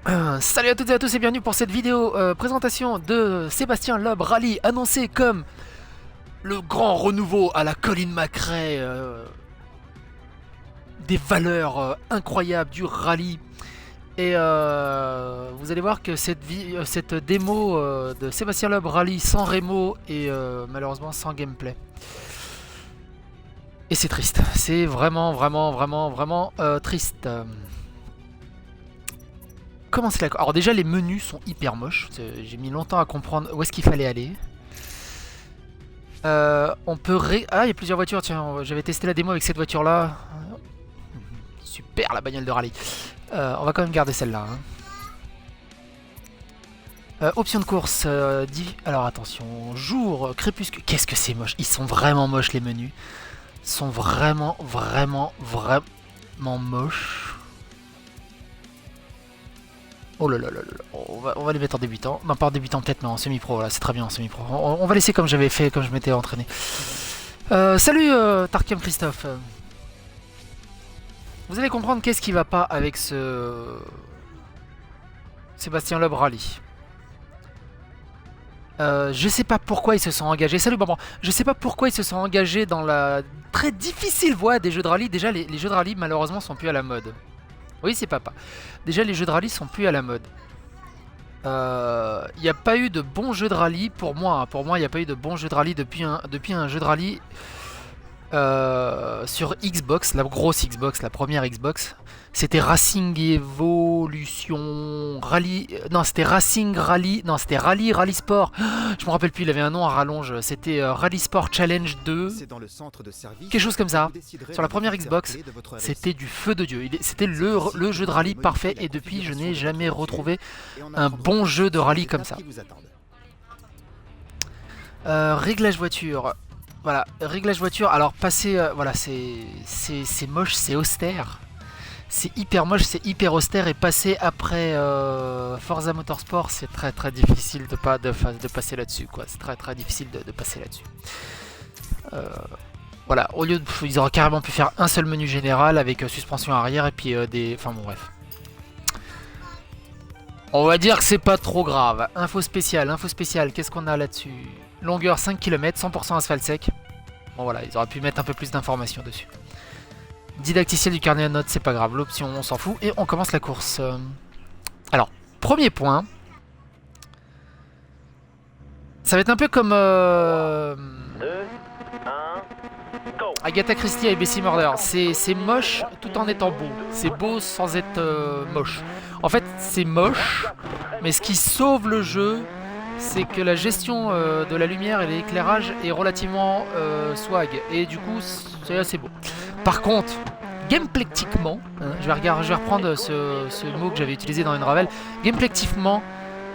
Salut à toutes et à tous et bienvenue pour cette vidéo présentation de Sébastien Loeb Rally, annoncé comme le grand renouveau à la colline Macrae, des valeurs incroyables du rallye. Et vous allez voir que cette démo de Sébastien Loeb Rally sans Remo et malheureusement sans gameplay. Et c'est triste, c'est vraiment triste. Comment c'est là? Alors déjà les menus sont hyper moches, j'ai mis longtemps à comprendre où est-ce qu'il fallait aller. On peut Ah, il y a plusieurs voitures, tiens, j'avais testé la démo avec cette voiture là. Super la bagnole de rallye. On va quand même garder celle-là. Option de course, alors attention, jour, crépuscule. Qu'est-ce que c'est moche, ils sont vraiment moches les menus. Ils sont vraiment moches. Oh là là là là, on va les mettre en débutant. Non, pas en débutant peut-être, mais en semi-pro, là, c'est très bien en semi-pro. On va laisser comme j'avais fait, comme je m'étais entraîné. Salut Tarkium Christophe. Vous allez comprendre qu'est-ce qui va pas avec ce Sébastien Loeb Rally. Je sais pas pourquoi ils se sont engagés. Salut Bambam. Je sais pas pourquoi ils se sont engagés dans la très difficile voie des jeux de rallye. Déjà, les jeux de rallye malheureusement sont plus à la mode. Oui, c'est papa. Déjà, les jeux de rallye sont plus à la mode. Il n'y a pas eu de bons jeux de rallye pour moi. Pour moi, il n'y a pas eu de bons jeux de rallye depuis un jeu de rallye sur Xbox, la grosse Xbox, la première Xbox. C'était Racing Evolution Rally. Non, c'était Racing Rally. Non, c'était Rally Sport. Je me rappelle plus, il avait un nom à rallonge. C'était Rally Sport Challenge 2. Dans le centre de service, quelque chose comme ça. Sur la première Xbox, c'était du feu de Dieu. C'était le jeu de rallye parfait. Et depuis, je n'ai jamais retrouvé un bon jeu de rallye comme ça. Réglage voiture. Voilà, réglage voiture. Alors, passer. Voilà, c'est moche, c'est austère. C'est hyper moche, c'est hyper austère. Et passer après Forza Motorsport, c'est très difficile de passer là-dessus. C'est très difficile de passer là-dessus. Voilà, au lieu de. Ils auraient carrément pu faire un seul menu général avec suspension arrière et puis des. Enfin bon, bref. On va dire que c'est pas trop grave. Info spéciale, qu'est-ce qu'on a là-dessus? Longueur 5 km, 100% asphalte sec. Bon voilà, ils auraient pu mettre un peu plus d'informations dessus. Didacticiel du carnet à notes, c'est pas grave, l'option on s'en fout. Et on commence la course. Alors, premier point. Ça va être un peu comme... 2, 1, go. Agatha Christie et Bessie Murder. C'est moche tout en étant beau. C'est beau sans être moche. En fait, c'est moche, mais ce qui sauve le jeu, c'est que la gestion de la lumière et de l'éclairage est relativement swag. Et du coup, c'est assez beau. Par contre, gameplaytiquement, je vais reprendre ce mot que j'avais utilisé dans une Ravel. Gameplaytiquement,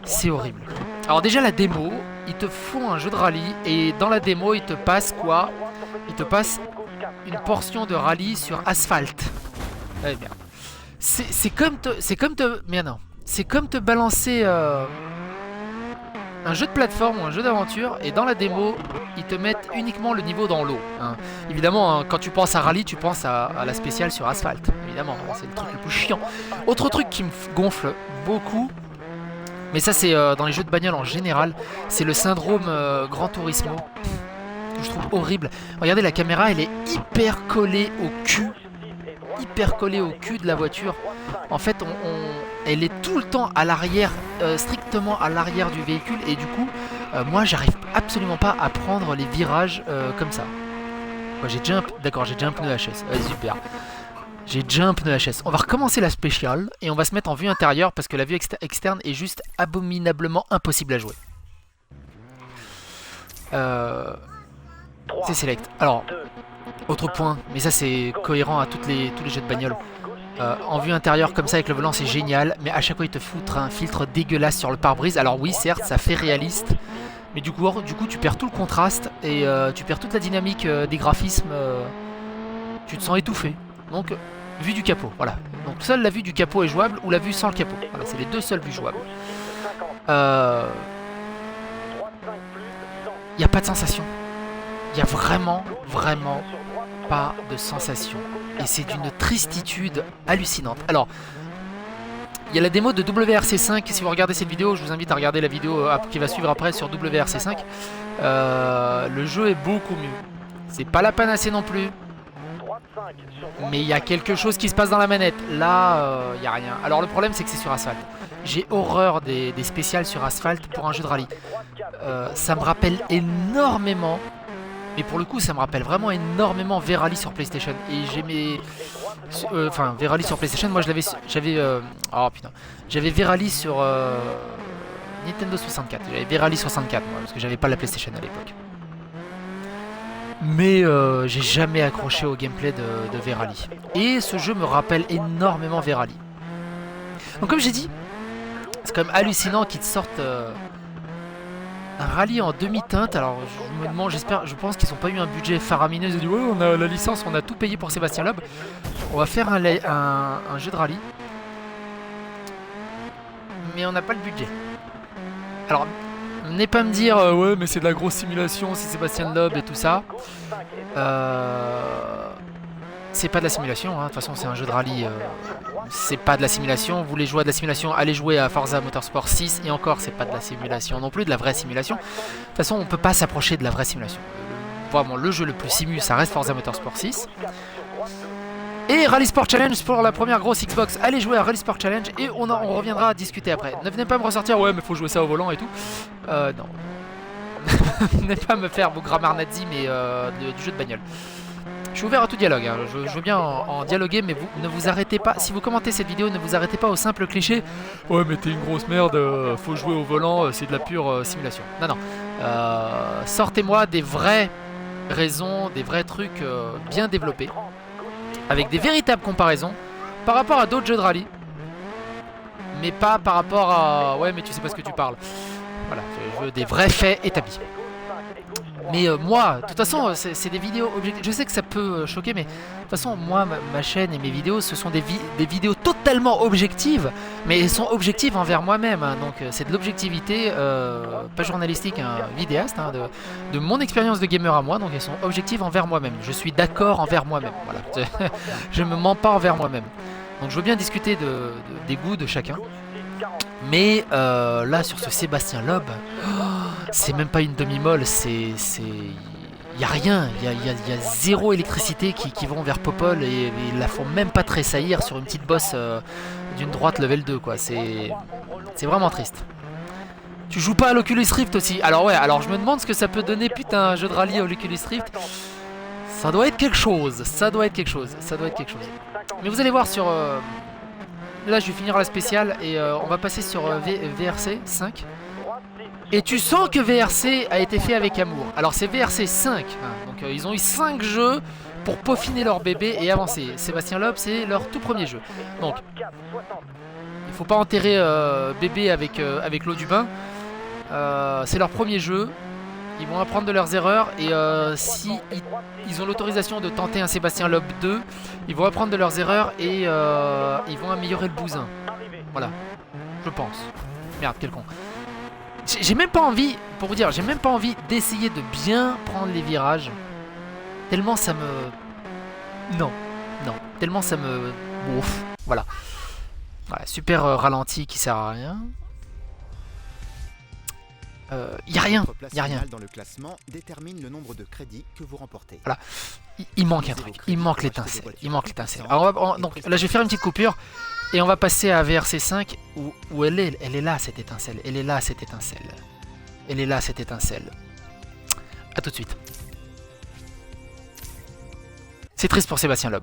c'est horrible. Alors déjà, la démo, ils te font un jeu de rallye. Et dans la démo, ils te passent quoi? Ils te passent une portion de rallye sur asphalte. Ouais, merde. C'est comme te balancer un jeu de plateforme ou un jeu d'aventure, et dans la démo, ils te mettent uniquement le niveau dans l'eau. Évidemment, quand tu penses à rallye, tu penses à la spéciale sur asphalte. Évidemment, c'est le truc le plus chiant. Autre truc qui me gonfle beaucoup, mais ça c'est dans les jeux de bagnole en général, c'est le syndrome Gran Turismo, que je trouve horrible. Regardez, la caméra, elle est hyper collée au cul. De la voiture. En fait, elle est tout le temps à l'arrière, strictement à l'arrière du véhicule, et du coup, moi, j'arrive absolument pas à prendre les virages comme ça. Moi, j'ai déjà un pneu HS. Super. J'ai déjà un pneu HS. On va recommencer la spéciale et on va se mettre en vue intérieure parce que la vue externe est juste abominablement impossible à jouer. C'est select. Alors, autre point, mais ça c'est cohérent à tous les jeux de bagnole. En vue intérieure comme ça avec le volant, c'est génial, mais à chaque fois ils te foutent un filtre dégueulasse sur le pare-brise. Alors oui, certes, ça fait réaliste, mais du coup tu perds tout le contraste et tu perds toute la dynamique des graphismes. Tu te sens étouffé. Donc vue du capot, voilà. Donc seule la vue du capot est jouable ou la vue sans le capot. Voilà, c'est les deux seules vues jouables. Il n'y a pas de sensation. Il n'y a vraiment pas de sensation. Et c'est d'une tristitude hallucinante. Alors, Il y a la démo de WRC5. Si vous regardez cette vidéo, je vous invite à regarder la vidéo qui va suivre après sur WRC5. Le jeu est beaucoup mieux. C'est pas la panacée non plus. Mais il y a quelque chose qui se passe dans la manette. Là, il n'y a rien. Alors le problème, c'est que c'est sur asphalte. J'ai horreur des spéciales sur asphalte pour un jeu de rallye. Ça me rappelle énormément, mais pour le coup, ça me rappelle vraiment énormément V-Rally sur PlayStation. Et j'aimais... Enfin, V-Rally sur PlayStation, moi j'avais... oh putain. J'avais V-Rally sur Nintendo 64. J'avais V-Rally 64, moi, parce que j'avais pas la PlayStation à l'époque. Mais j'ai jamais accroché au gameplay de V-Rally. Et ce jeu me rappelle énormément V-Rally. Donc comme j'ai dit, c'est quand même hallucinant qu'ils te sortent un rallye en demi-teinte. Alors je me demande, je pense qu'ils n'ont pas eu un budget faramineux. Ils ont dit ouais, on a la licence, on a tout payé pour Sébastien Loeb. On va faire un jeu de rallye. Mais on n'a pas le budget. Alors, venez pas me dire ouais mais c'est de la grosse simulation, c'est Sébastien Loeb et tout ça. C'est pas de la simulation, hein. De toute façon c'est un jeu de rallye, c'est pas de la simulation. Vous voulez jouer à de la simulation, allez jouer à Forza Motorsport 6 et encore c'est pas de la simulation non plus, de la vraie simulation. De toute façon on peut pas s'approcher de la vraie simulation. Vraiment le jeu le plus simu ça reste Forza Motorsport 6. Et Rally Sport Challenge pour la première grosse Xbox. Allez jouer à Rally Sport Challenge et on reviendra à discuter après. Ne venez pas me ressortir ouais mais faut jouer ça au volant et tout. Non. Venez pas me faire vos grammaires nazi mais du jeu de bagnole. Je suis ouvert à tout dialogue, hein. Je veux bien en dialoguer, mais vous ne vous arrêtez pas. Si vous commentez cette vidéo, ne vous arrêtez pas au simple cliché. Ouais, mais t'es une grosse merde, faut jouer au volant, c'est de la pure simulation. Non, non. Sortez-moi des vraies raisons, des vrais trucs bien développés, avec des véritables comparaisons par rapport à d'autres jeux de rallye, mais pas par rapport à. Ouais, mais tu sais pas ce que tu parles. Voilà, je veux des vrais faits établis. Mais moi, de toute façon, c'est des vidéos objectives. Je sais que ça peut choquer, mais de toute façon, moi, ma chaîne et mes vidéos, ce sont des vidéos totalement objectives, mais elles sont objectives envers moi-même. Hein, donc, c'est de l'objectivité, pas journalistique, hein, vidéaste, hein, de mon expérience de gamer à moi. Donc, elles sont objectives envers moi-même. Je suis d'accord envers moi-même. Voilà. Je me mens pas envers moi-même. Donc, je veux bien discuter des goûts de chacun. Mais là, sur ce Sébastien Loeb, c'est même pas une demi-molle, il n'y a rien, il y a zéro électricité qui vont vers Popol et ils la font même pas tressaillir sur une petite bosse d'une droite level 2, quoi. C'est vraiment triste. Tu joues pas à l'Oculus Rift aussi? Alors ouais, alors je me demande ce que ça peut donner, putain, un jeu de rallye à l'Oculus Rift. Ça doit être quelque chose, ça doit être quelque chose. Mais vous allez voir sur... Là je vais finir la spéciale et on va passer sur VRC 5. Et tu sens que VRC a été fait avec amour. Alors c'est VRC 5, hein, donc ils ont eu 5 jeux pour peaufiner leur bébé et avancer. Sébastien Loeb c'est leur tout premier jeu. Donc il faut pas enterrer bébé avec l'eau du bain. C'est leur premier jeu. Ils vont apprendre de leurs erreurs et si ils ont l'autorisation de tenter un Sébastien Loeb 2, ils vont apprendre de leurs erreurs et ils vont améliorer le bousin. Voilà, je pense. Merde, quel con. J'ai même pas envie, pour vous dire, j'ai même pas envie d'essayer de bien prendre les virages. Tellement ça me... Non, tellement ça me... Ouf, voilà. Super ralenti qui sert à rien. Y a rien. Dans le classement détermine le nombre de crédits que vous remportez. Voilà. Il manque un truc. Il manque l'étincelle. Alors donc là, je vais faire une petite coupure et on va passer à VRC 5 où elle est là cette étincelle. Elle est là cette étincelle. A tout de suite. C'est triste pour Sébastien Loeb.